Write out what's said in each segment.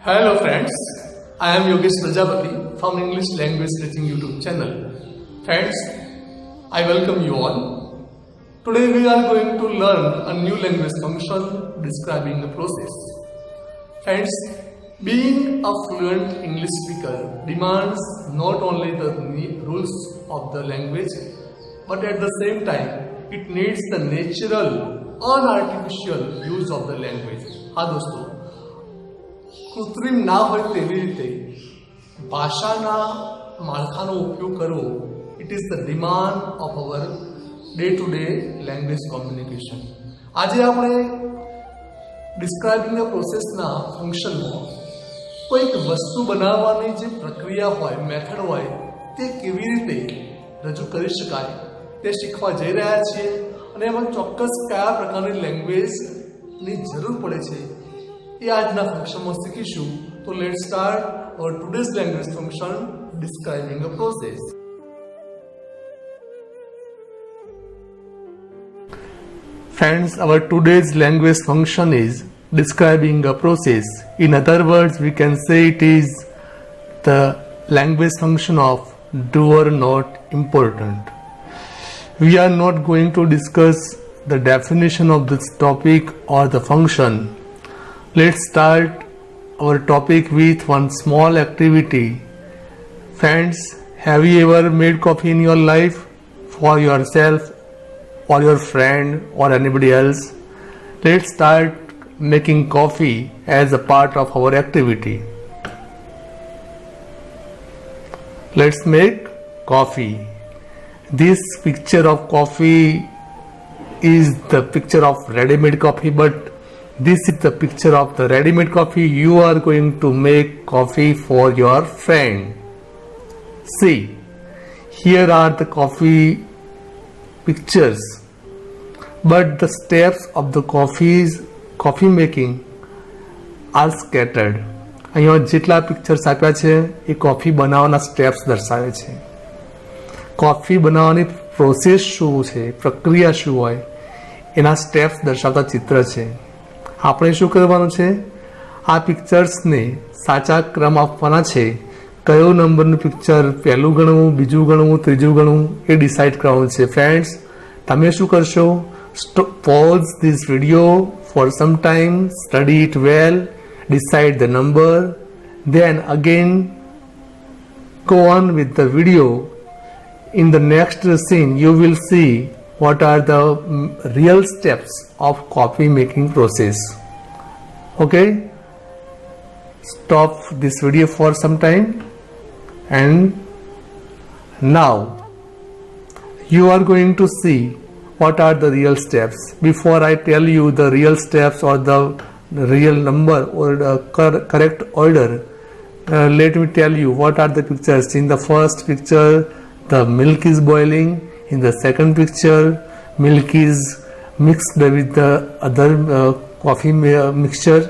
Hello friends, I am Yogesh Prajapati from English Language Teaching YouTube channel. Friends, I welcome you all. Today we are going to learn a new language function describing the process. Friends, being a fluent English speaker demands not only the rules of the language, but at the same time, it needs the natural, unartificial use of the language. हाँ दोस्तों, કૃત્રિમ ના હોય તેવી રીતે ભાષાના માળખાનો ઉપયોગ કરવો it is the demand of our day to day language communication. આજે આપણે ડિસ્ક્રાઇબિંગ ધ પ્રોસેસના ફંક્શનમાં કોઈક વસ્તુ બનાવવાની જે પ્રક્રિયા હોય મેથડ હોય તે કેવી રીતે રજૂ કરી શકાય તે શીખવા જઈ રહ્યા છીએ અને એમાં ચોક્કસ કયા પ્રકારની લેંગ્વેજની જરૂર પડે છે ये आज ना फंक्शन में सीखीशू. तो let's start our today's language function describing a process. Friends, our today's language function is describing a process. In other words, we can say it is the language function of do or not important. We are not going to discuss the definition of this topic or the function. Let's start our topic with one small activity. Friends, have you ever made coffee in your life for yourself or your friend or anybody else? Let's start making coffee as a part of our activity. Let's make coffee. This picture of coffee is the picture of ready-made coffee, but this is the picture of the ready-made coffee. You are going to make coffee for your friend. See, here are the coffee pictures, but the steps of the coffee making are scattered. અહીંયા જેટલા pictures આપ્યા છે એ coffee બનાવવાના steps દર્શાવે છે. Coffee બનાવવાની process શું છે, પ્રક્રિયા શું હોય એના સ્ટેપ્સ દર્શાવતા ચિત્ર છે. આપણે શું કરવાનું છે, આ પિક્ચર્સને સાચા ક્રમ આપવાના છે. કયો નંબરનું પિક્ચર પહેલું ગણવું, બીજું ગણવું, ત્રીજું ગણવું એ ડિસાઇડ કરવાનું છે. ફ્રેન્ડ્સ, તમે શું કરશો, pause this video for some time, study it well, decide the number, then again go on with the video. In the next scene you will see what are the real steps of coffee making process. Okay, stop this video for some time, and now you are going to see what are the real steps. Before I tell you the real steps or the real number or the correct order, let me tell you what are the pictures. In the first picture the milk is boiling. In the second picture, milk is mixed with the other coffee mixture.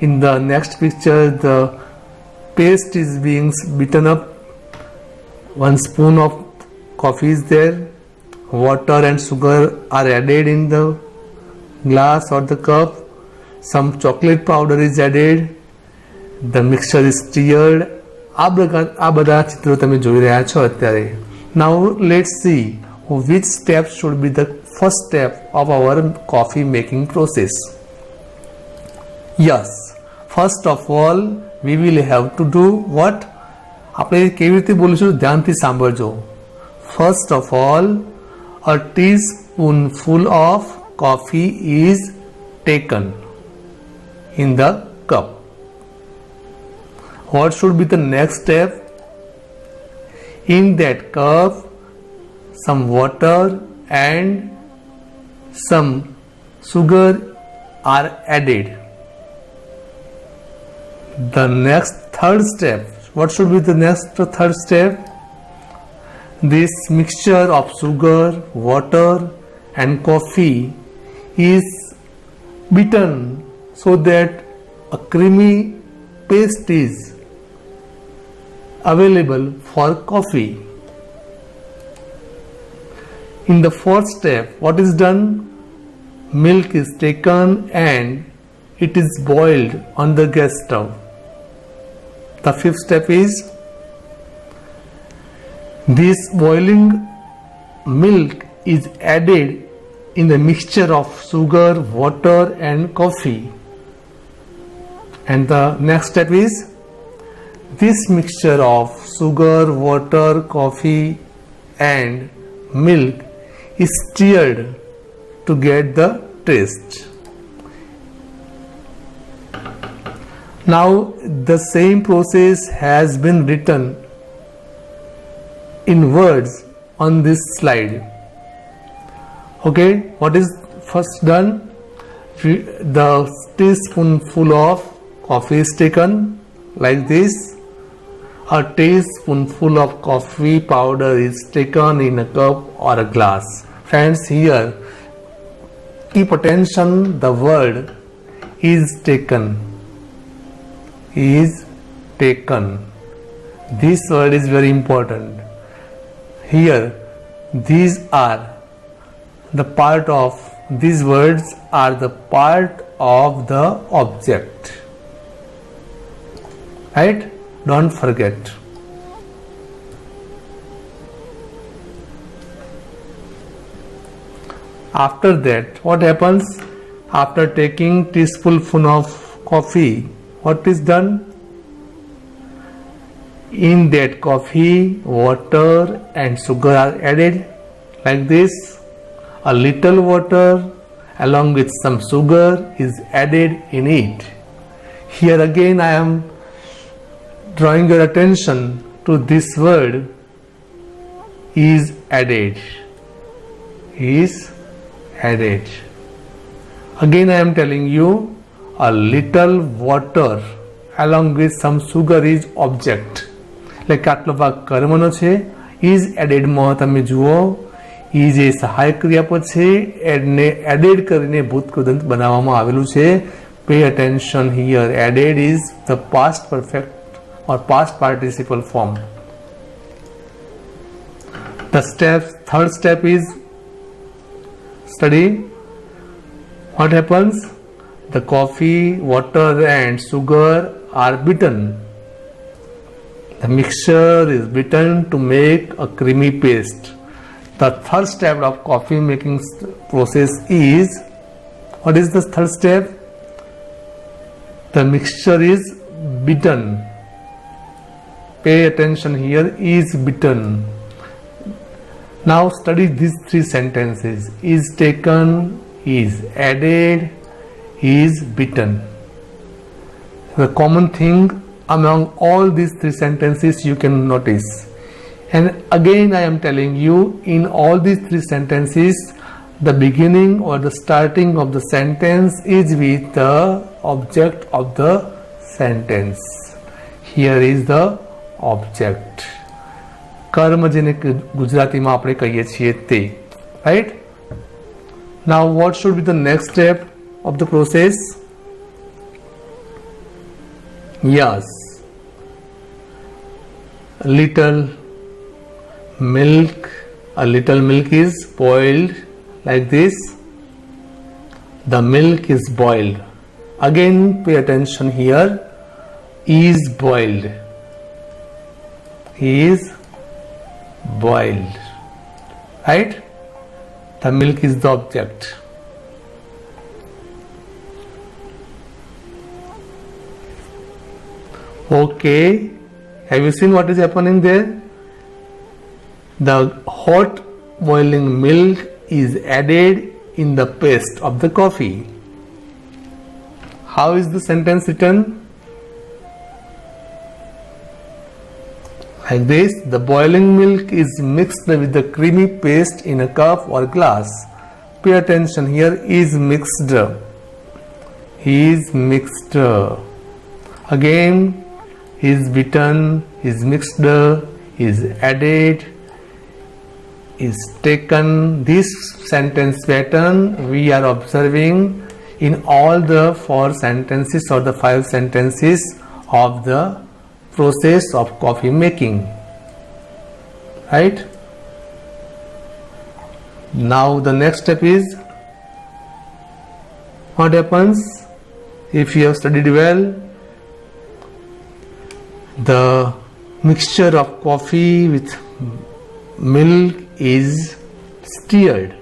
In the next picture, the paste is being beaten up. 1 spoon of coffee is there. Water and sugar are added in the glass or the cup. Some chocolate powder is added. The mixture is stirred. આ બધા ચિત્રો તમે જોઈ રહ્યા છો અત્યારે. Now let's see which step should be the first step of our coffee making process. Yes, first of all we will have to do what? આપણે કેવી રીતે બોલીશું, ધ્યાનથી સાંભળજો. First of all, a teaspoonful of coffee is taken in the cup. What should be the next step? In that cup some water and some sugar are added. The next third step, what should be the next third step? This mixture of sugar, water and coffee is beaten so that a creamy paste is available for coffee. In the fourth step, what is done? Milk is taken and it is boiled on the gas stove. The fifth step is this boiling milk is added in the mixture of sugar, water and coffee. And the next step is this mixture of sugar, water, coffee and milk is stirred to get the taste. Now the same process has been written in words on this slide. Okay, what is first done? The teaspoonful of coffee is taken like this. A teaspoonful of coffee powder is taken in a cup or a glass. Friends, here keep attention, the word is taken. Is taken. This word is very important. Here, these are the part of, these words are the part of the object. Right? Don't forget. After that, what happens? After taking teaspoonful of coffee, what is done? In that coffee, water and sugar are added like this. A little water along with some sugar is added in it. Here again I am drawing your attention to this word is added. Is added. Again I am telling you, a little water along with some sugar is object. એટલે કે આટલો ભાગ કર્મનો છે. is added માં તમે જુઓ, is એ સહાયક ક્રિયાપદ છે, એડને એડેડ કરીને ભૂતકૃદંત બનાવવામાં આવેલું છે. Pay attention here. Added is the past perfect or past participle form. The third step is study. What happens? The coffee, water and sugar are beaten. The mixture is beaten to make a creamy paste. The third step of coffee making process is, what is the third step? The mixture is beaten. Pay attention here, is beaten. Now study these three sentences. Is taken, is added, is beaten. The common thing among all these three sentences you can notice. And again I am telling you, in all these three sentences, the beginning or the starting of the sentence is with the object of the sentence. Here is the object. કર્મ જેને ગુજરાતીમાં આપણે કહીએ છીએ તે. Right? Now what should be the next step of the process? Yes, a little milk is boiled like this. The milk is boiled. Again pay attention here, is boiled. Is boiled. Right? The milk is the object. Okay, have you seen what is happening there? The hot boiling milk is added in the paste of the coffee. How is the sentence written? Like this: the boiling milk is mixed with the creamy paste in a cup or glass. Pay attention here, is mixed. Is mixed. Again, is beaten, is mixed, is added, is taken. This sentence pattern we are observing in all the 4 sentences or the 5 sentences of the process of coffee making. Right? Now the next step is, what happens if you have studied well? The mixture of coffee with milk is stirred.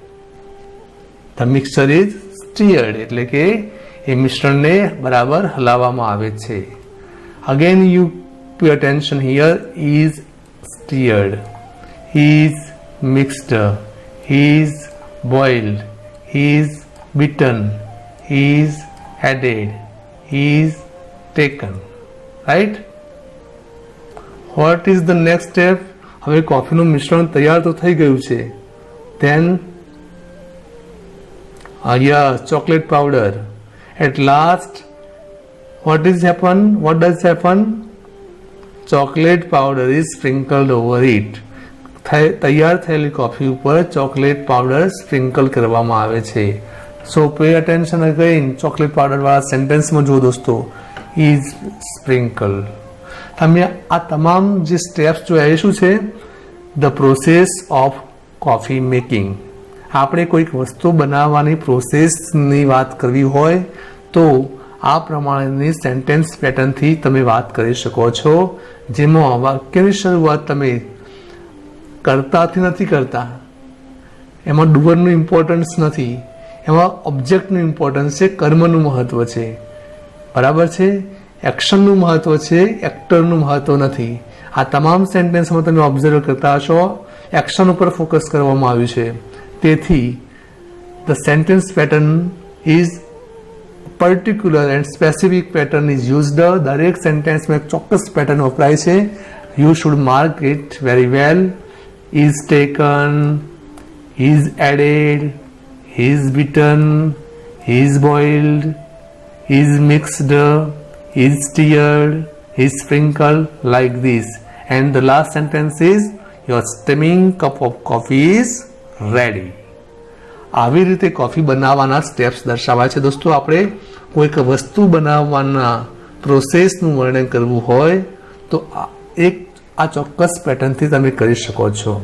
The mixture is stirred એટલે કે એ મિશ્રણને બરાબર હલાવવામાં આવે છે. Again you pay attention here. Is stirred, is mixed, is boiled, is beaten, is added, is taken. Right? What is the next step? હવે કોફીનું મિશ્રણ તૈયાર તો થઈ ગયું છે. Then chocolate powder. At last, what does happen? Chocolate powder is sprinkled over it. તૈયાર થયેલી coffee ઉપર ચોકલેટ પાવડર સ્પ્રિંકલ કરવામાં આવે છે. So pay attention again. Chocolate powder વાળા સેન્ટેન્સમાં જુઓ દોસ્તો, ઇઝ સ્પ્રિંકલ. તમે આ તમામ જે સ્ટેપ્સ જોયા એ શું છે? The process of coffee making. આપણે કોઈક વસ્તુ બનાવવાની પ્રોસેસની વાત કરવી હોય તો આ પ્રમાણેની સેન્ટેન્સ પેટર્નથી તમે વાત કરી શકો છો, જેમાં વાક્યની શરૂઆત તમે કર્તાથી નથી કરતા. એમાં ડુઅરનું ઇમ્પોર્ટન્સ નથી, એમાં ઓબ્જેક્ટનું ઇમ્પોર્ટન્સ છે, કર્મનું મહત્વ છે. બરાબર છે? એક્શનનું મહત્વ છે, એક્ટરનું મહત્વ નથી. આ તમામ સેન્ટેન્સમાં તમે ઓબ્ઝર્વ કરતા હશો એક્શન ઉપર ફોકસ કરવામાં આવ્યું છે. તેથી the sentence pattern is particular and specific pattern is used. દરેક સેન્ટેન્સમાં એક ચોક્કસ પેટર્ન વપરાય છે. You should mark it very well. Is taken, is added, is beaten, is boiled, is mixed, is stirred, is sprinkled, like this. And the last sentence is your steaming cup of coffee is ready. આવી રીતે coffee બનાવવાના steps દર્શાવાય છે. દોસ્તો આપણે કોઈક વસ્તુ બનાવવાના પ્રોસેસનું વર્ણન કરવું હોય તો આ ચોક્કસ પેટર્નથી તમે કરી શકો છો.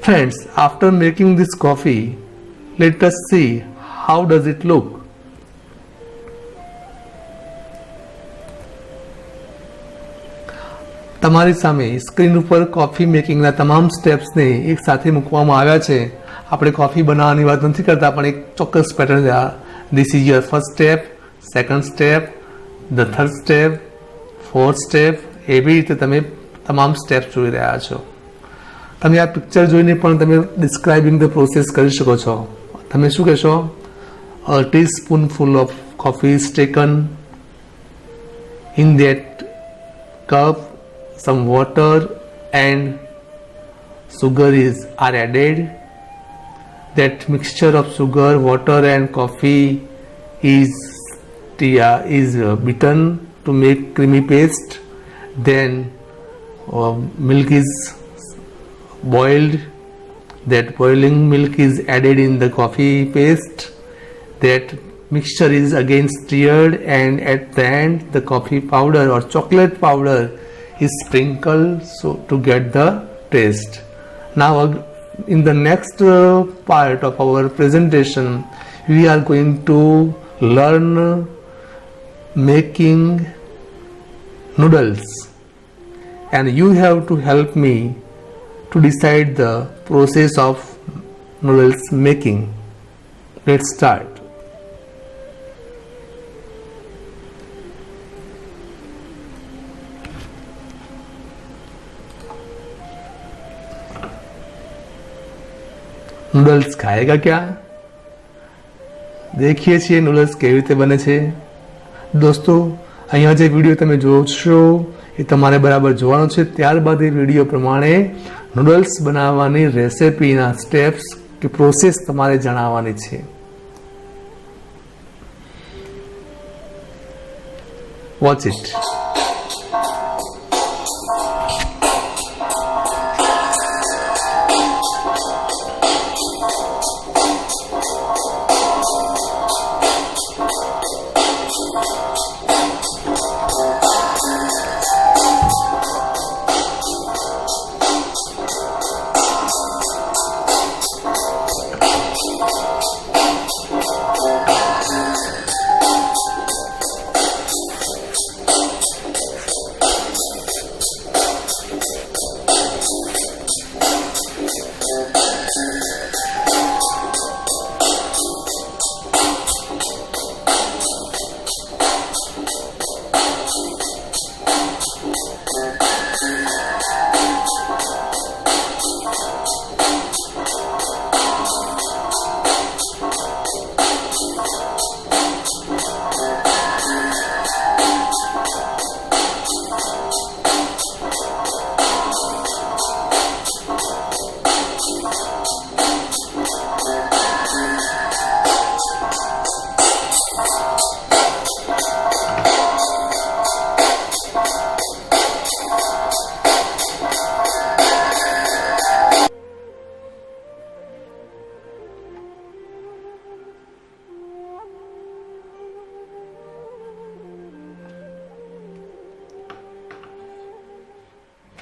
Friends, after making this coffee, let S C how does it look. તમારી સામે સ્ક્રીન ઉપર કોફી મેકિંગના તમામ સ્ટેપ્સને એક સાથે મૂકવામાં આવ્યા છે. આપણે કોફી બનાવવાની વાત નથી કરતા, પણ એક ચોક્કસ pattern. This is your first step, second step, the third step, fourth step. એવી રીતે તમે તમામ સ્ટેપ્સ જોઈ રહ્યા છો. તમે આ પિક્ચર જોઈને પણ તમે ડિસ્ક્રાઇબિંગ ધ પ્રોસેસ કરી શકો છો. તમે શું કહેશો? A teaspoonful of coffee is taken. In that cup some water and sugar are added. That mixture of sugar, water and coffee is beaten to make creamy paste. Then milk is boiled. That boiling milk is added in the coffee paste. That mixture is again stirred, and at the end the coffee powder or chocolate powder is sprinkled so to get the taste. Now in the next part of our presentation we are going to learn making noodles, and you have to help me to decide the process of noodles making. Let's start. Noodles खाएगा क्या? देखिए छे noodles केवी रीते बने छे. दोस्तों, अहींया जे video तमे जोशो ए तमारे बराबर जोवानो छे. त्यारबाद ए विडियो प्रमाणे नूडल्स बनाववानी रेसिपीना स्टेप्स के प्रोसेस तमारे जणाववानी छे. Watch it.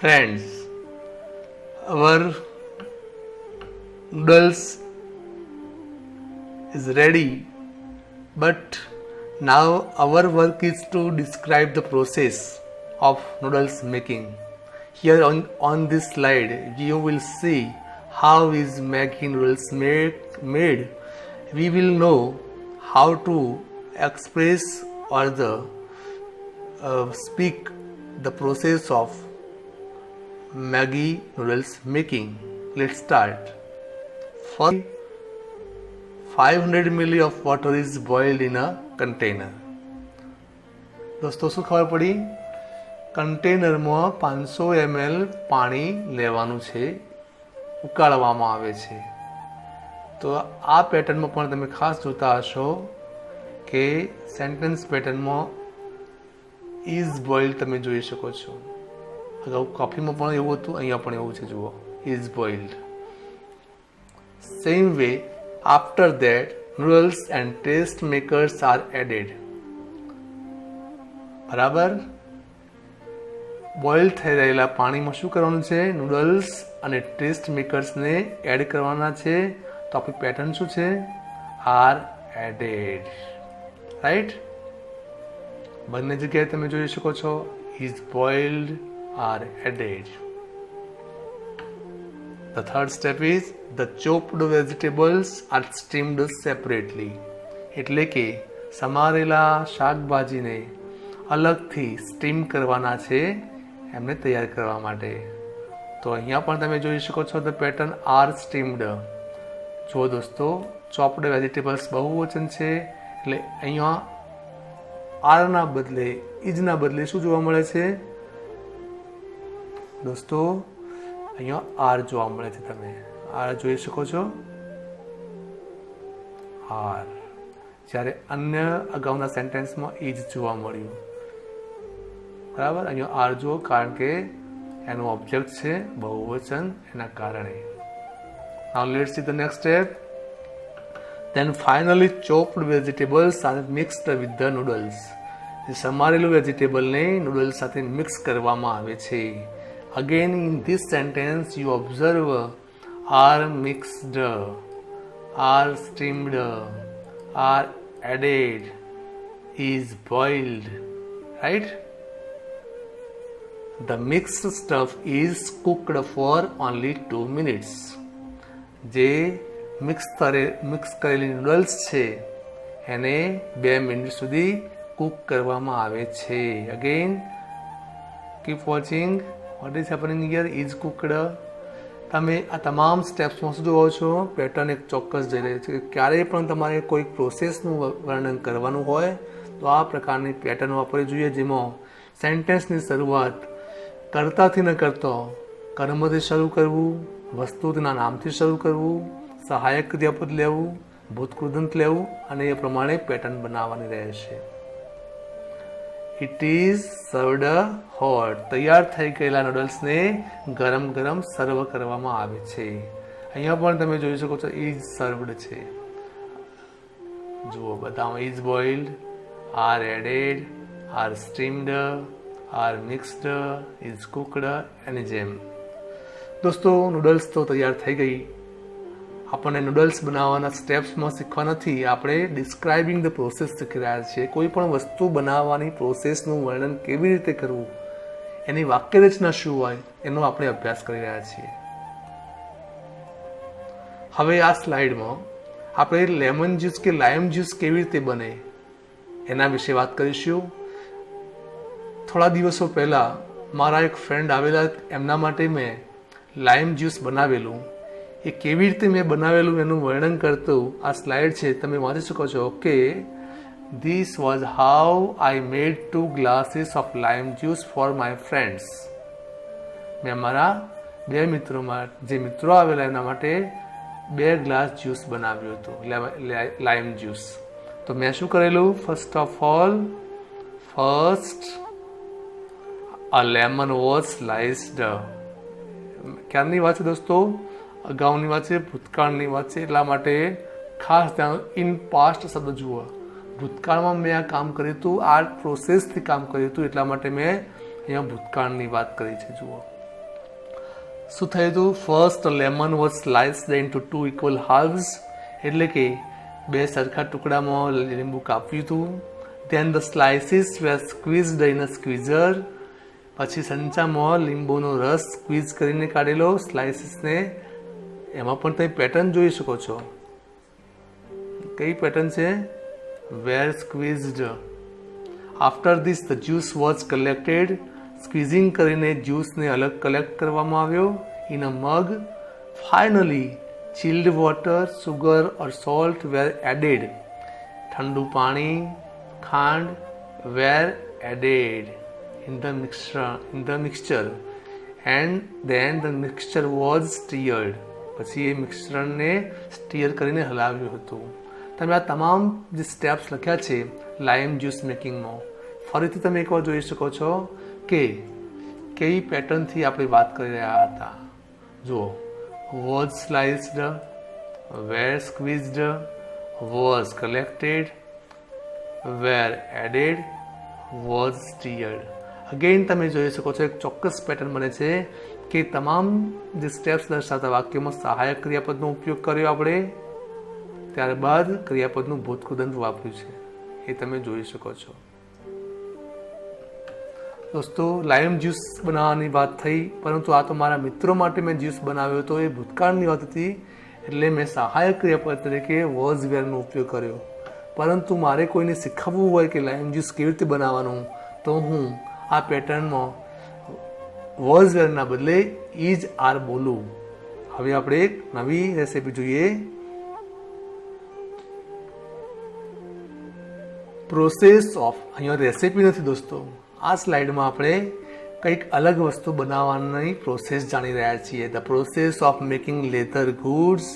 Friends, our noodles is ready, but now our work is to describe the process of noodles making. Here on this slide you will see how is Maggi noodles made. We will know how to express or speak the process of Maggi noodles making. Let's start. First, 500 ml of water is boiled in a container. दोस्तों શું ખબર પડી? કન્ટેનરમાં 500 ml પાણી લેવાનું છે, ઉકાળવામાં આવે છે. તો આ પેટર્નમાં પણ તમે ખાસ જોતા હશો કે સેન્ટેન્સ પેટર્નમાં ઇઝ બોઇલ્ડ તમે જોઈ શકો છો. અગાઉ કોફીમાં પણ એવું હતું, અહીંયા પણ એવું છે. જુઓ, is boiled. Same way after that noodles and taste makers are added. બરાબર, બોઇલ થઈ રહેલા પાણીમાં શું કરવાનું છે? નૂડલ્સ અને ટેસ્ટ મેકર્સને એડ કરવાના છે. તો આપણી પેટર્ન શું છે? R added. રાઈટ, બંને જગ્યાએ તમે જોઈ શકો છો is boiled, are added. The third step is the chopped vegetables are steamed separately. એટલે કે સમારેલા શાકભાજીને અલગથી સ્ટીમ કરવાના છે, એમને તૈયાર કરવા માટે. તો અહીંયા પણ તમે જોઈ શકો છો ધ પેટર્ન આર સ્ટીમ્ડ. જો દોસ્તો, ચોપ્ડ વેજીટેબલ્સ બહુવચન છે એટલે અહીંયા આરના બદલે, ઇજના બદલે શું જોવા મળે છે દોસ્તો? અહીંયા આર જોવા મળે છે. તમે આર જોઈ શકો છો, આર. જ્યારે અન્ય અગાઉના સેન્ટેન્સમાં ઇજ જોવા મળ્યું. બરાબર, અહીંયા આર જુઓ, કારણ કે એનું ઓબ્જેક્ટ છે બહુવચન, એના કારણે. Now let's see the next step. Then finally chopped vegetables are mixed with the noodles. સમારેલું વેજીટેબલને નૂડલ્સ સાથે મિક્સ કરવામાં આવે છે. Again in this sentence you observe are mixed, are steamed, are added, is boiled, right? The mixed stuff is cooked for only 2 minutes. જે mix કરેલી noodles છે એને 2 મિનિટ સુધી કૂક કરવામાં આવે છે. Again keep watching. What is happening here? Is cooked. તમે આ તમામ સ્ટેપ્સમાં શું જોવો છો? પેટર્ન એક ચોક્કસ જઈ રહી છે. ક્યારેય પણ તમારે કોઈ પ્રોસેસનું વર્ણન કરવાનું હોય તો આ પ્રકારની પેટર્ન વાપરવી જોઈએ, જેમાં સેન્ટેન્સની શરૂઆત કર્તાથી ન કરતો કર્મથી શરૂ કરવું, વસ્તુના નામથી શરૂ કરવું, સહાયક ક્રિયાપદ લેવું, ભૂતકૃદંત લેવું અને એ પ્રમાણે પેટર્ન બનાવવાની રહેશે. It is સર્વડ hot. તૈયાર થઈ ગયેલા નૂડલ્સને ગરમ ગરમ સર્વ કરવામાં આવે છે. અહીંયા પણ તમે જોઈ શકો છો ઇઝ સર્વડ છે. જુઓ, બધામાં is boiled, are added, are steamed, are mixed, is cooked એની જેમ. દોસ્તો, નૂડલ્સ તો તૈયાર થઈ ગઈ. આપણને નૂડલ્સ બનાવવાના સ્ટેપ્સમાં શીખવા નથી, આપણે ડિસ્ક્રાઇબિંગ ધ પ્રોસેસ શીખી રહ્યા છીએ. કોઈ પણ વસ્તુ બનાવવાની પ્રોસેસનું વર્ણન કેવી રીતે કરવું, એની વાક્યરચના શું હોય, એનો આપણે અભ્યાસ કરી રહ્યા છીએ. હવે આ સ્લાઇડમાં આપણે લેમન જ્યુસ કે લાઇમ જ્યુસ કેવી રીતે બને એના વિશે વાત કરીશું. થોડા દિવસો પહેલાં મારા એક ફ્રેન્ડ આવેલા, એમના માટે મેં લાઇમ જ્યુસ બનાવેલું. એ કેવી રીતે મેં બનાવેલું એનું વર્ણન કરતું આ સ્લાઇડ છે, તમે વાંચી શકો છો. Okay, this was how I made 2 glasses of lime juice for my friends. મેં મારા 2 મિત્રોમાં, જે મિત્રો આવેલા એના માટે 2 ગ્લાસ જ્યુસ બનાવ્યું હતું, લાઇમ જ્યુસ. તો મેં શું કરેલું? First a lemon was sliced. ક્યારની વાત છે દોસ્તો? અગાઉની વાત છે, ભૂતકાળની વાત છે. એટલા માટે ખાસ ધ્યાન, ઇન પાસ્ટ શબ્દ જુઓ. ભૂતકાળમાં મેં આ કામ કર્યું હતું, આ પ્રોસેસથી કામ કર્યું હતું, એટલા માટે મેં અહીંયા ભૂતકાળની વાત કરી છે. જુઓ, શું થયું હતું? First lemon was sliced into 2 equal halves, એટલે કે 2 સરખા ટુકડામાં લીંબુ કાપ્યું હતું. Then the slices were squeezed in a squeezer, પછી સંચામાં લીંબુનો રસ સ્ક્વીઝ કરીને કાઢેલો સ્લાઇસીસને. એમાં પણ તમે પેટર્ન જોઈ શકો છો. કઈ પેટર્ન છે? Were squeezed. After this the juice was collected, squeezing કરીને જ્યુસને અલગ કલેક્ટ કરવામાં આવ્યો in a mug. Finally chilled water, sugar or salt were added, ઠંડુ પાણી, ખાંડ were added in the mixture and then the mixture was stirred, પછી એ મિશ્રણને સ્ટીયર કરીને હલાવ્યું હતું. તમે આ તમામ જે સ્ટેપ્સ લખ્યા છે લાઇમ જ્યુસ મેકિંગમાં ફરીથી તમે એકવાર જોઈ શકો છો કે કઈ પેટર્નથી આપણે વાત કરી રહ્યા હતા. જુઓ, was sliced, were squeezed, was collected, were added, was stirred. Again તમે જોઈ શકો છો એક ચોક્કસ પેટર્ન બને છે કે તમામ જે સ્ટેપ્સ દર્શાવતા વાક્યમાં સહાયક ક્રિયાપદનો ઉપયોગ કર્યો આપણે, ત્યારબાદ ક્રિયાપદનું ભૂતકૃદંત વાપર્યું છે, એ તમે જોઈ શકો છો. દોસ્તો, લાઇમ જ્યુસ બનાવવાની વાત થઈ, પરંતુ આ તો મારા મિત્રો માટે મેં જ્યુસ બનાવ્યો હતો, એ ભૂતકાળની વાત હતી, એટલે મેં સહાયક ક્રિયાપદ તરીકે વોઝ વેરનો ઉપયોગ કર્યો. પરંતુ મારે કોઈને શીખવવું હોય કે લાઇમ જ્યુસ કેવી રીતે બનાવવાનું, તો હું આ પેટર્નમાં વોઝ વેરના બદલે ઇઝ આર બોલું. હવે આપણે એક નવી રેસીપી જોઈએ. પ્રોસેસ ઓફ, અહીંયા રેસીપી નથી દોસ્તો, આ સ્લાઇડમાં આપણે કંઈક અલગ વસ્તુ બનાવવાની પ્રોસેસ જાણી રહ્યા છીએ. The process of making leather goods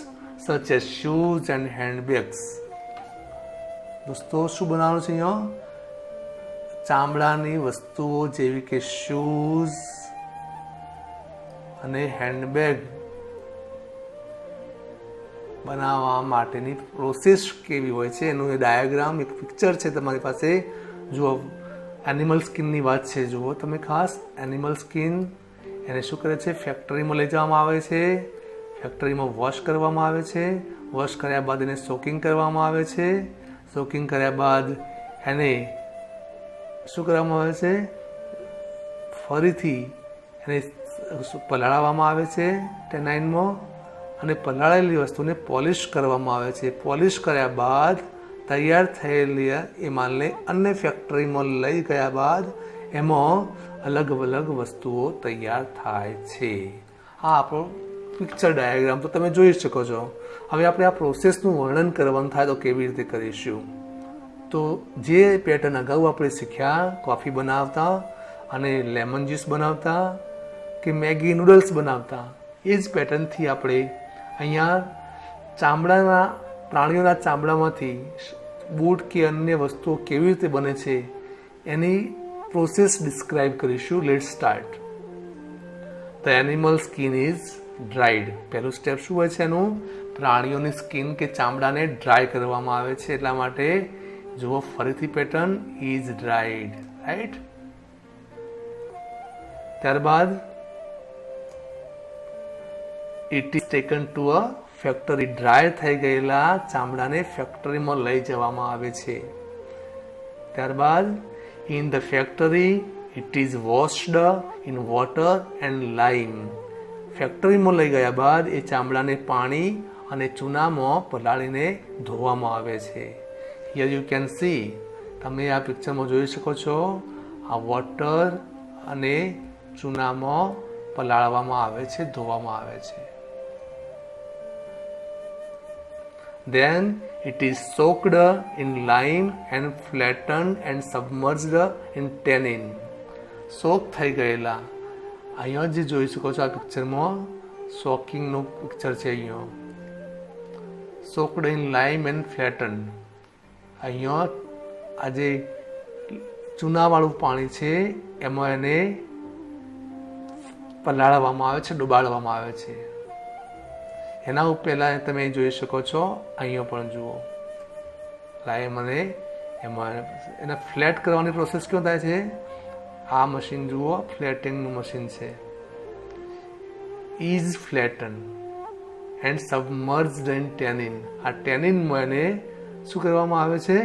such as shoes and handbags. દોસ્તો, શું બનાવવાનું છે અહીંયા? ચામડાની વસ્તુઓ જેવી કે શૂઝ અને હેન્ડબેગ બનાવવા માટેની પ્રોસેસ કેવી હોય છે એનું એ ડાયાગ્રામ, એક પિક્ચર છે તમારી પાસે. જુઓ, એનિમલ સ્કિનની વાત છે. જુઓ તમે ખાસ, એનિમલ સ્કિન એને શું કરે છે? ફેક્ટરીમાં લઈ જવામાં આવે છે, ફેક્ટરીમાં વોશ કરવામાં આવે છે, વોશ કર્યા બાદ એને સોકિંગ કરવામાં આવે છે, સોકિંગ કર્યા બાદ એને શું કરવામાં આવે છે? ફરીથી એને પલાળવામાં આવે છે ટેનાઇનમાં, અને પલાળેલી વસ્તુને પોલિશ કરવામાં આવે છે. પોલિશ કર્યા બાદ તૈયાર થયેલી એ માલને અન્ય ફેક્ટરીમાં લઈ ગયા બાદ એમાં અલગ અલગ વસ્તુઓ તૈયાર થાય છે. આ આપણો પિક્ચર ડાયાગ્રામ તો તમે જોઈ શકો છો. હવે આપણે આ પ્રોસેસનું વર્ણન કરવાનું થાય તો કેવી રીતે કરીશું? તો જે પેટર્ન અગાઉ આપણે શીખ્યા, કોફી બનાવતા અને લેમન જ્યુસ બનાવતા કે મેગી નૂડલ્સ બનાવતા, એ જ પેટર્નથી આપણે અહીંયા ચામડાના, પ્રાણીઓના ચામડામાંથી બૂટ કે અન્ય વસ્તુઓ કેવી રીતે બને છે એની પ્રોસેસ ડિસ્ક્રાઇબ કરીશું. Let's start. The animal skin is dried. પહેલું સ્ટેપ શું હોય છે એનું? પ્રાણીઓની સ્કિન કે ચામડાને ડ્રાય કરવામાં આવે છે, એટલા માટે જુઓ ફરીથી પેટર્ન, ઇઝ ડ્રાઈડ, રાઈટ. ત્યારબાદ it is taken to a factory. Dry થઈ ગયેલા ચામડાને ફેક્ટરીમાં લઈ જવામાં આવે છે. ત્યારબાદ in the factory it is washed in water and lime. ફેક્ટરીમાં લઈ ગયા બાદ એ ચામડાને પાણી અને ચૂનામાં પલાળીને ધોવામાં આવે છે. હિયર યુ કેન સી, તમે આ પિક્ચરમાં જોઈ શકો છો, આ વોટર અને ચૂનામાં પલાળવામાં આવે છે, ધોવામાં આવે છે. Then it is soaked in lime and flattened and submerged in tannin. Soak થઈ ગયેલા, અહીંયા જે જોઈ શકો છો આ પિક્ચરમાં સોકિંગનું પિક્ચર છે. અહીંયા સોકડ ઇન લાઇમ એન્ડ ફ્લેટન. અહીંયા આ જે ચૂનાવાળું પાણી છે એમાં એને પલાળવામાં આવે છે, ડુબાડવામાં આવે છે. એના ઉપર પહેલાં તમે જોઈ શકો છો, અહીંયા પણ જુઓ લાઇમ અને એમાં એને ફ્લેટ કરવાની પ્રોસેસ કેવું થાય છે? આ મશીન જુઓ, ફ્લેટિંગનું મશીન છે. is flattened and submerged in tannin. આ ટેનિનમાં એને શું કરવામાં આવે છે?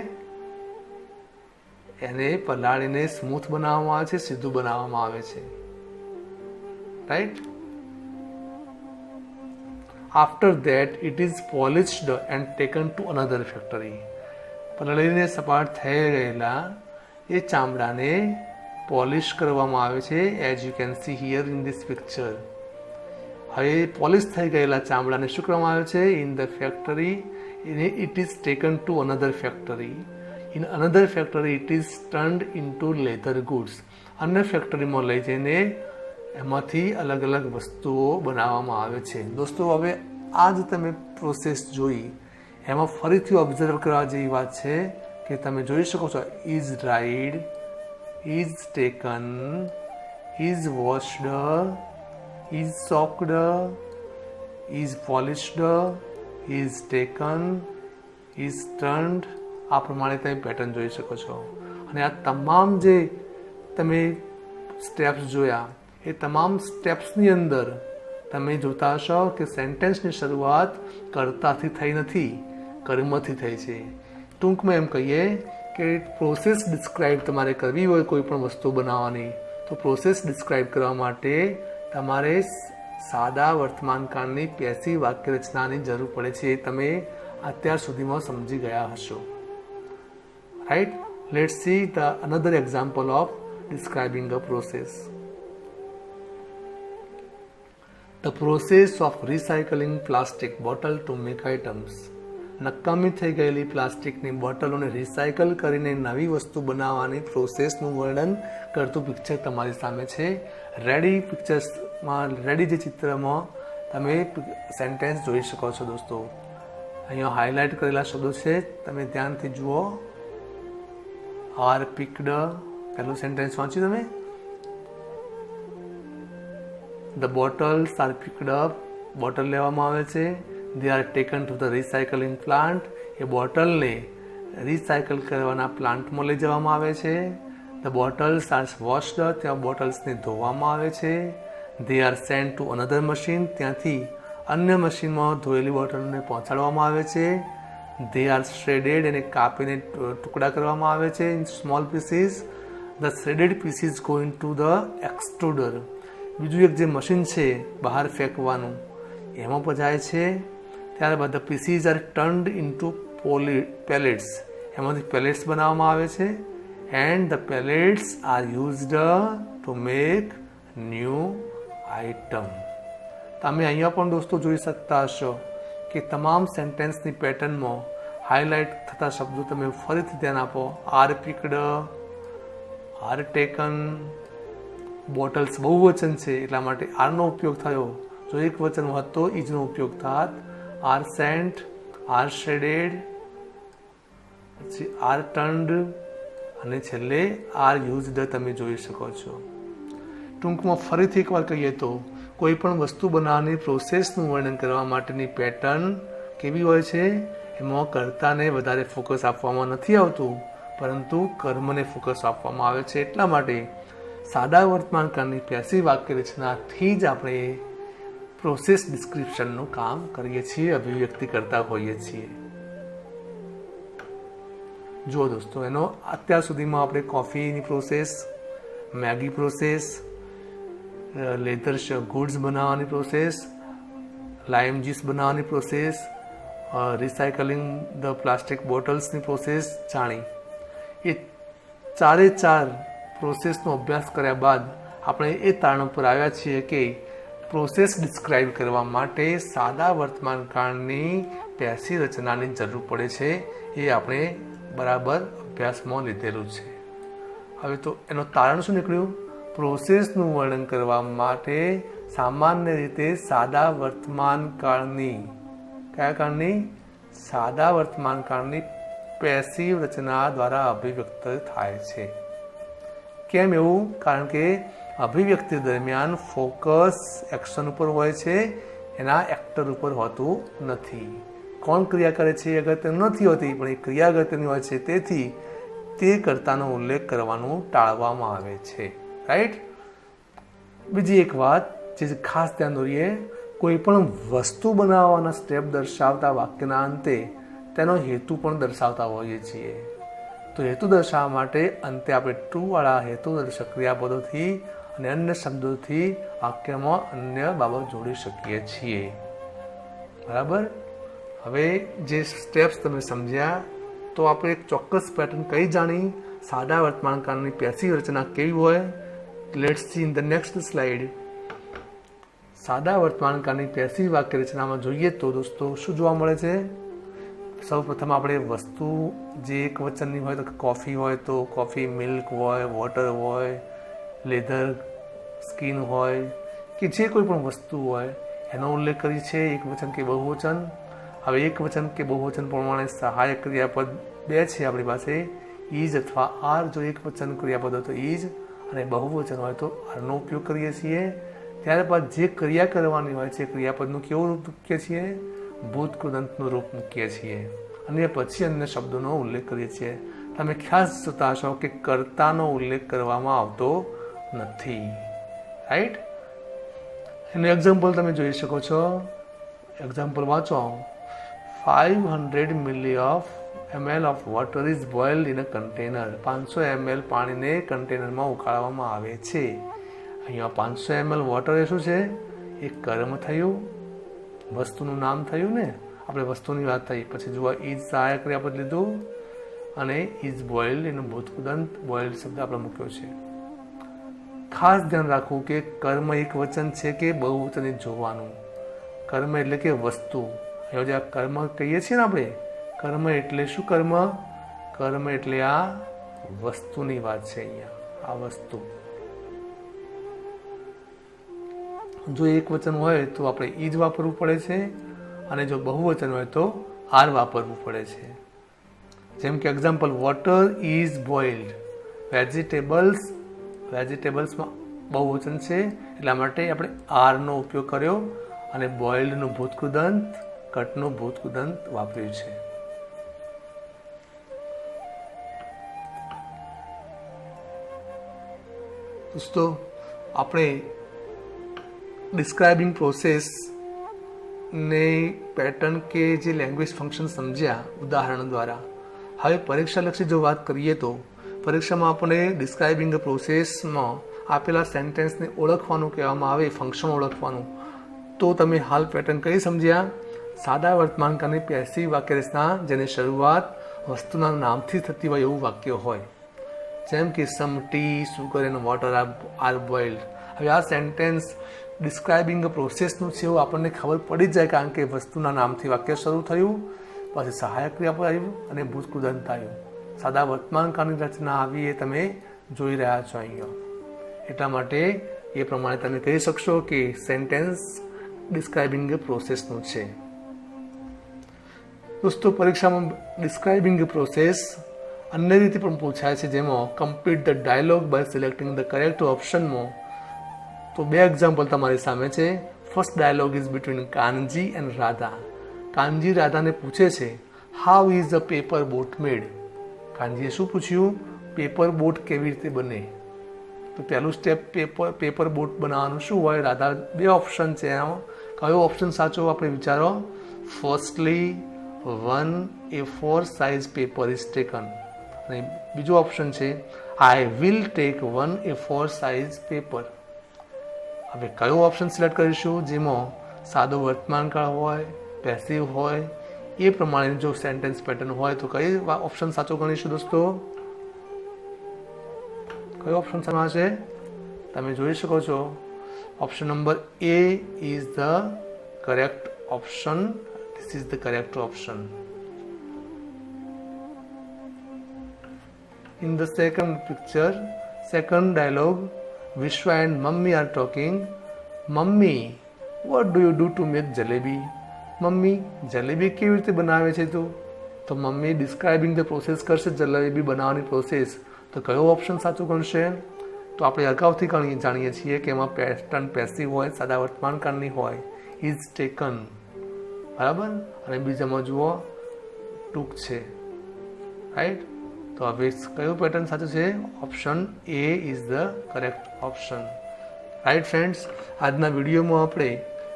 એને પલાળીને સ્મૂથ બનાવવામાં આવે છે, સીધું બનાવવામાં આવે છે. Right. After that, it is polished and taken to another factory. પલાળીને સપાટ થઈ ગયેલા એ ચામડાને પોલિશ કરવામાં આવે છે, as you can see here in this picture. હવે પોલિશ થઈ ગયેલા ચામડાને શું કરવામાં આવે છે? In the factory, it is taken to another factory. In another factory, it is turned into leather goods. અન્ય ફેક્ટરીમાં લઈ જઈને એમાંથી અલગ અલગ વસ્તુઓ બનાવવામાં આવે છે. દોસ્તો, હવે આ જ તમે પ્રોસેસ જોઈ, એમાં ફરીથી ઓબ્ઝર્વ કરવા જેવી વાત છે કે તમે જોઈ શકો છો, is dried, is taken, is washed, is સોક્ડ, is polished, is taken, is turned. આ પ્રમાણે તમે પેટર્ન જોઈ શકો છો. અને આ તમામ જે તમે સ્ટેપ્સ જોયા, એ તમામ સ્ટેપ્સની અંદર તમે જોતા હશો કે સેન્ટેન્સની શરૂઆત કર્તાથી થઈ નથી, કર્મથી થઈ છે. ટૂંકમાં એમ કહીએ કે પ્રોસેસ ડિસ્ક્રાઇબ તમારે કરવી હોય કોઈ પણ વસ્તુ બનાવવાની, તો પ્રોસેસ ડિસ્ક્રાઇબ કરવા માટે તમારે સાદા વર્તમાનકાળની પેસિવ વાક્ય રચનાની જરૂર પડે છે. એ તમે અત્યાર સુધીમાં સમજી ગયા હશો. Right. Let's see the another example of describing a process. The process of recycling plastic bottle to make items. નકામી થઈ ગયેલી પ્લાસ્ટિકની બોટલોને રિસાયકલ કરીને નવી વસ્તુ બનાવવાની પ્રોસેસનું વર્ણન કરતું પિક્ચર તમારી સામે છે. રેડી પિક્ચર્સમાં, રેડી જે ચિત્રમાં તમે સેન્ટેન્સ જોઈ શકો છો. દોસ્તો, અહીંયા હાઇલાઇટ કરેલા શબ્દો છે, તમે ધ્યાનથી જુઓ. આર પિક્ડ, પહેલું સેન્ટેન્સ વાંચ્યું તમે. The bottles are picked up, bottle લેવામાં આવે છે. They are taken to the recycling plant, એ બોટલને રિસાયકલ કરવાના પ્લાન્ટમાં લઈ જવામાં આવે છે. ધ બોટલ્સ આર વોશ્ડ, ત્યાં બોટલ્સને ધોવામાં આવે છે. They are sent to another machine, ત્યાંથી અન્ય મશીનમાં ધોયેલી બોટલને પહોંચાડવામાં આવે છે. દે આર શ્રેડેડ, એને કાપીને ટુકડા કરવામાં આવે છે in small pieces. The shredded pieces go into the extruder, બીજું એક જે મશીન છે બહાર ફેંકવાનું, એમાં પજાય છે. ત્યારબાદ the pieces are turned into pellets, એમાંથી પેલેટ્સ બનાવવામાં આવે છે. And the pellets are used to make new item. તમે અહીંયા પણ દોસ્તો જોઈ શકતા હશો કે તમામ સેન્ટેન્સની પેટર્નમાં હાઇલાઇટ થતા શબ્દો તમે ફરીથી ધ્યાન આપો. Are picked, are taken. Bottles બહુવચન છે એટલા માટે આરનો ઉપયોગ થયો. જો એક વચન હોત તો ઇઝનો ઉપયોગ થાત. આર સેન્ટ, આર શેડેડ, પછી આર ટર્ન્ડ અને છેલ્લે આર યુઝડ તમે જોઈ શકો છો. ટૂંકમાં ફરીથી એકવાર કહીએ તો કોઈ પણ વસ્તુ બનાવવાની પ્રોસેસનું વર્ણન કરવા માટેની પેટર્ન કેવી હોય છે? એમાં કર્તાને વધારે ફોકસ આપવામાં નથી આવતું, પરંતુ કર્મને ફોકસ આપવામાં આવે છે. એટલા માટે સાદા વર્તમાનકાળની પેસિવ વાક્ય રચનાથી જ આપણે પ્રોસેસ ડિસ્ક્રિપ્શનનું કામ કરીએ છીએ, અભિવ્યક્તિ કરતા હોઈએ છીએ. જો દોસ્તો, એનો અત્યાર સુધીમાં આપણે કોફીની process, Maggi process, leather goods બનાવવાની પ્રોસેસ, લાઇમ જ્યુસ બનાવવાની પ્રોસેસ, રિસાયકલિંગ ધ પ્લાસ્ટિક બોટલ્સની પ્રોસેસ જાણી. એ ચારે ચાર પ્રોસેસનો અભ્યાસ કર્યા બાદ આપણે એ તારણ ઉપર આવ્યા છીએ કે પ્રોસેસ ડિસ્ક્રાઇબ કરવા માટે સાદા વર્તમાનકાળની પેસિવ રચનાની જરૂર પડે છે. એ આપણે બરાબર અભ્યાસમાં લીધેલું છે. હવે તો એનો તારણ શું નીકળ્યું? પ્રોસેસનું વર્ણન કરવા માટે સામાન્ય રીતે સાદા વર્તમાનકાળની, કયા કાળની? સાદા વર્તમાનકાળની પેસિવ રચના દ્વારા અભિવ્યક્ત થાય છે. કેમ એવું? કારણ કે અભિવ્યક્તિ દરમિયાન ફોકસ એક્શન ઉપર હોય છે, એના એક્ટર ઉપર હોતું નથી. કોણ ક્રિયા કરે છે એ અગત્યનું નથી હોતી, પણ એ ક્રિયા અગત્યની હોય છે. તેથી તે કર્તાનો ઉલ્લેખ કરવાનું ટાળવામાં આવે છે. રાઈટ. બીજી એક વાત જે ખાસ ધ્યાન દોરીએ, કોઈ પણ વસ્તુ બનાવવાના સ્ટેપ દર્શાવતા વાક્યના અંતે તેનો હેતુ પણ દર્શાવતા હોઈએ છીએ. તો હેતુ દર્શાવવા માટે અંતે આપણે ટુ વાળા હેતુ દર્શક ક્રિયાપદોથી અને અન્ય શબ્દોથી વાક્યમાં અન્ય બાબત જોડી શકીએ છીએ. બરાબર. હવે જે સ્ટેપ્સ તમે સમજ્યા, તો આપણે એક ચોક્કસ પેટર્ન કઈ જાણી, સાદા વર્તમાનકાળની પેસિવ રચના કેવી હોય. Let's see in the next slide. સાદા વર્તમાનકાળની પેસિવ વાક્ય રચનામાં જોઈએ તો દોસ્તો શું જોવા મળે છે. સૌ પ્રથમ આપણે વસ્તુ જે એક વચનની હોય, તો કોફી હોય તો કોફી, મિલ્ક હોય, વોટર હોય, લેધર, સ્કિન હોય કે જે કોઈ પણ વસ્તુ હોય એનો ઉલ્લેખ કરી છે, એક વચન કે બહુવચન. હવે એક વચન કે બહુવચન પ્રમાણે સહાયક ક્રિયાપદ બે છે આપણી પાસે, ઇઝ અથવા આર. જો એક વચન ક્રિયાપદ હોય તો ઇઝ અને બહુવચન હોય તો આરનો ઉપયોગ કરીએ છીએ. ત્યારબાદ જે ક્રિયા કરવાની હોય છે ક્રિયાપદનું કેવું રૂપ મૂકીએ છીએ, ભૂત કૃદંતનું રૂપ મૂકીએ છીએ અને પછી અન્ય શબ્દોનો ઉલ્લેખ કરીએ છીએ. તમે ખાસ જોતા હશો કે કર્તાનો ઉલ્લેખ કરવામાં આવતો નથી. રાઈટ. એનું એક્ઝામ્પલ તમે જોઈ શકો છો. એક્ઝામ્પલ વાંચો. 500 ml of water is boiled in a container. 500 ml પાણીને કન્ટેનરમાં ઉકાળવામાં આવે છે. અહીંયા 500 ml વોટર એ શું છે, એક કર્મ થયું, વસ્તુનું નામ થયું ને. આપણે વસ્તુની વાત થઈ, પછી જુઓ ઇઝ સહાયક ક્રિયાપદ લીધું અને ઇઝ બોઇલ્ડ એનું ભૂતકૃદંત બોઇલ્ડ શબ્દ આપણે મૂક્યો છે. ખાસ ધ્યાન રાખવું કે કર્મ એક વચન છે કે બહુવચન જોવાનું. કર્મ એટલે કે વસ્તુ. હવે જે કર્મ કહીએ છીએ ને આપણે, કર્મ એટલે શું? કર્મ એટલે આ વસ્તુની વાત છે. અહીંયા આ વસ્તુ. જો એક વચન હોય તો આપણે ઈજ વાપરવું પડે છે અને જો બહુવચન હોય તો આર વાપરવું પડે છે. જેમ કે એક્ઝામ્પલ, વોટર ઇઝ બોઇલ્ડ. વેજીટેબલ્સમાં બહુવચન છે એટલા માટે આપણે આરનો ઉપયોગ કર્યો અને બોઇલ્ડનું ભૂતકૃદંત, કટનું ભૂતકૃદંત વાપર્યું છે. દોસ્તો, આપણે ડિસ્ક્રાઇબિંગ પ્રોસેસ ને પેટર્ન કે જે લેંગ્વેજ ફંક્શન સમજ્યા ઉદાહરણ દ્વારા. હવે પરીક્ષાલક્ષી જો વાત કરીએ તો પરીક્ષામાં આપણે ડિસ્ક્રાઇબિંગ પ્રોસેસમાં આપેલા સેન્ટેન્સને ઓળખવાનું કહેવામાં આવે, ફંક્શન ઓળખવાનું. તો તમે હાલ પેટર્ન કઈ સમજ્યા? સાદા વર્તમાનકાળની પેસિવ વાક્ય રચના જેની શરૂઆત વસ્તુના નામથી થતી હોય એવું વાક્ય હોય. જેમ કે some tea, sugar and water are boiled. હવે આ સેન્ટેન્સ ડિસ્ક્રાઇબિંગ પ્રોસેસનું છે એવું આપણને ખબર પડી જાય, કારણ કે વસ્તુના નામથી વાક્ય શરૂ થયું, પછી સહાયક ક્રિયાપદ આવ્યું અને ભૂતકૃદંત આવ્યું. સાદા વર્તમાનકાળની રચના આવી એ તમે જોઈ રહ્યા છો અહીંયા. એટલા માટે એ પ્રમાણે તમે કહી શકશો કે સેન્ટેન્સ ડિસ્ક્રાઇબિંગ પ્રોસેસનું છે. દોસ્તો, પરીક્ષામાં ડિસ્ક્રાઇબિંગ પ્રોસેસ અન્ય રીતે પણ પૂછાય છે, જેમાં complete the dialogue by selecting the correct ઓપ્શનમાં. તો બે એક્ઝામ્પલ તમારી સામે છે. First dialogue is between Kanji and Radha. Kanji રાધાને પૂછે છે, how is a paper boat made. કાનજીએ શું પૂછ્યું? પેપર બોટ કેવી રીતે બને. તો પહેલું સ્ટેપ પેપર બોટ બનાવવાનું શું હોય? રાધા બે ઓપ્શન છે, એમાં કયો ઓપ્શન સાચો આપણે વિચારો. Firstly 1A4 size paper is taken. અને બીજો ઓપ્શન છે I will take 1A4 size paper. હવે કયો ઓપ્શન સિલેક્ટ કરીશું? જેમાં સાદો વર્તમાનકાળ હોય, પેસિવ હોય, એ પ્રમાણે જો સેન્ટેન્સ પેટર્ન હોય તો કઈ ઓપ્શન સાચો ગણીશું દોસ્તો? કયો ઓપ્શન સાચો છે? તમે જોઈ શકો છો. Option number A is the correct option. This is the correct option. In the second picture, second dialogue, Vishwa and Mummy are talking. Mummy, what do you do to make jalebi? Mummy, jalebi કેવી રીતે બનાવે છે તું? તો mummy describing the process કરશે, જલેબી બનાવવાની process. તો કયો ઓપ્શન સાચું ગણશે? તો આપણે અગાઉથી જાણીએ છીએ કે એમાં પેટર્ન પેસિવ હોય, સાદા વર્તમાનકાળની હોય, ઇઝ ટેકન. બરાબર. અને બીજામાં જુઓ ટૂંક છે. રાઈટ. તો હવે કયું પેટર્ન સાચું છે? Option A is the correct option. Right friends, આજના વિડીયોમાં આપણે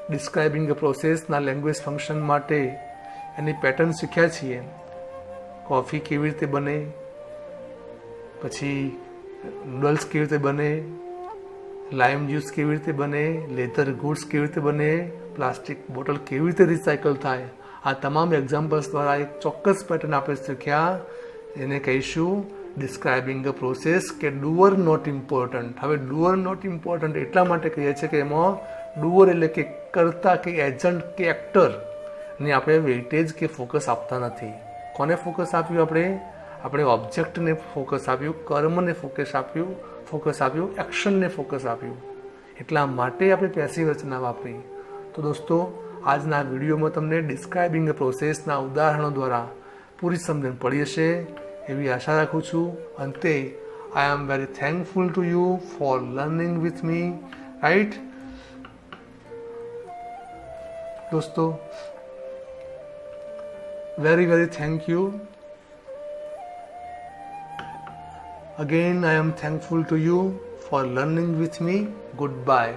ડિસ્ક્રાઇબિંગ અ પ્રોસેસના લેંગ્વેજ ફંક્શન માટે એની પેટર્ન શીખ્યા છીએ. કોફી કેવી રીતે બને, પછી નૂડલ્સ કેવી રીતે બને, લાઇમ જ્યુસ કેવી રીતે બને, લેધર ગુડ્સ કેવી રીતે બને, પ્લાસ્ટિક બોટલ કેવી રીતે રિસાયકલ થાય. આ તમામ એક્ઝામ્પલ્સ દ્વારા એક ચોક્કસ પેટર્ન આપણે શીખ્યા, એને કહીશું ડિસ્ક્રાઇબિંગ અ પ્રોસેસ કે ડુઅર નોટ ઇમ્પોર્ટન્ટ. હવે ડુઅર નોટ ઇમ્પોર્ટન્ટ એટલા માટે કહીએ છીએ કે એમાં ડુઅર એટલે કે કર્તા કે એજન્ટ કે એક્ટરને આપણે વેઇટેજ કે ફોકસ આપતા નથી. કોને ફોકસ આપ્યું? આપણે ઓબ્જેક્ટને ફોકસ આપ્યું, કર્મને ફોકસ આપ્યું, એક્શનને ફોકસ આપ્યું. એટલા માટે આપણે પેસિવ રચના વાપરી. તો દોસ્તો, આજના વિડીયોમાં તમને ડિસ્ક્રાઇબિંગ અ પ્રોસેસના ઉદાહરણો દ્વારા પૂરી સમજણ પડી હશે એવી આશા રાખું છું. અંતે I am very thankful to you for learning with me, right દોસ્તો? very thank you. Again I am thankful to you for learning with me. Goodbye.